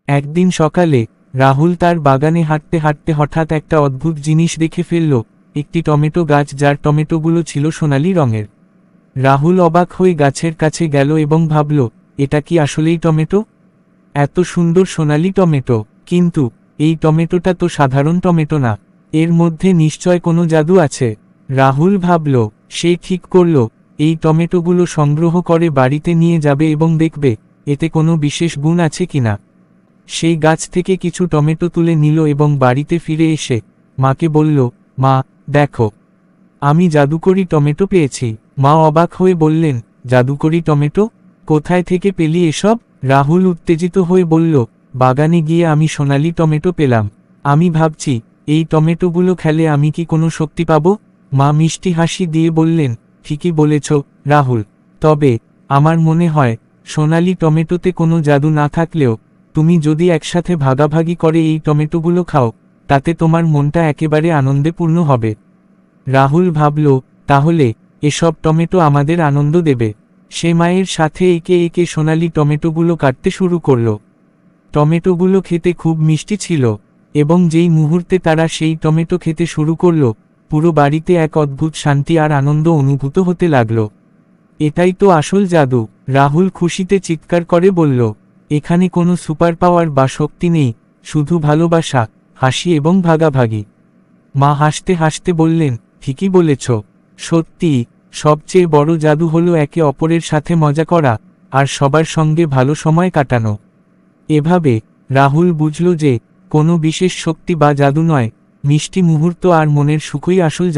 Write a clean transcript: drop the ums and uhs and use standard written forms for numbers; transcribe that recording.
একদিন সকালে রাহুল তার বাগানে হাঁটতে হাঁটতে হঠাৎ একটা অদ্ভুত জিনিস দেখে ফেলল, একটি টমেটো গাছ যার টমেটোগুলো ছিল সোনালী রঙের। রাহুল অবাক হয়ে গাছের কাছে গেল এবং ভাবল, এটা কি আসলেই টমেটো? এত সুন্দর সোনালী টমেটো, কিন্তু এই টমেটোটা তো সাধারণ টমেটো না, এর মধ্যে নিশ্চয় কোনো জাদু আছে। রাহুল ভাবল, সে ঠিক করল এই টমেটোগুলো সংগ্রহ করে বাড়িতে নিয়ে যাবে এবং দেখবে এতে কোনো বিশেষ গুণ আছে কিনা। সেই গাছ থেকে কিছু টমেটো তুলে নিল এবং বাড়িতে ফিরে এসে মাকে বলল, মা, দেখো, আমি জাদুকরি টমেটো পেয়েছি। মা অবাক হয়ে বললেন, জাদুকরি টমেটো? কোথায় থেকে পেলি এসব? রাহুল উত্তেজিত হয়ে বলল, বাগানে গিয়ে আমি সোনালী টমেটো পেলাম। আমি ভাবছি এই টমেটোগুলো খেলে আমি কি কোনো শক্তি পাব? মা মিষ্টি হাসি দিয়ে বললেন, ঠিকই বলেছ রাহুল, তবে আমার মনে হয় সোনালী টমেটোতে কোনো জাদু না থাকলেও তুমি যদি একসাথে ভাগাভাগি করে এই টমেটোগুলো খাও, তাতে তোমার মনটা একেবারে আনন্দে পূর্ণ হবে। রাহুল ভাবল, তাহলে এসব টমেটো আমাদের আনন্দ দেবে। সে মায়ের সাথে একে একে সোনালী টমেটোগুলো কাটতে শুরু করল। টমেটোগুলো খেতে খুব মিষ্টি ছিল, এবং যেই মুহূর্তে তারা সেই টমেটো খেতে শুরু করল, পুরো বাড়িতে এক অদ্ভুত শান্তি আর আনন্দ অনুভূত হতে লাগল। এটাই তো আসল জাদু, রাহুল খুশিতে চিৎকার করে বলল। এখানে কোনো সুপার পাওয়ার বা শক্তি নেই, শুধু ভালোবাসা, হাসি এবং ভাগাভাগি। মা হাসতে হাসতে বললেন, ঠিকই বলেছ, সত্যি সবচেয়ে বড় জাদু হলো একে অপরের সাথে মজা করা আর সবার সঙ্গে ভালো সময় কাটানো। এভাবে রাহুল বুঝল যে কোনো বিশেষ শক্তি বা জাদু নয়, মিষ্টি মুহূর্ত আর মনের সুখই আসল জাদু।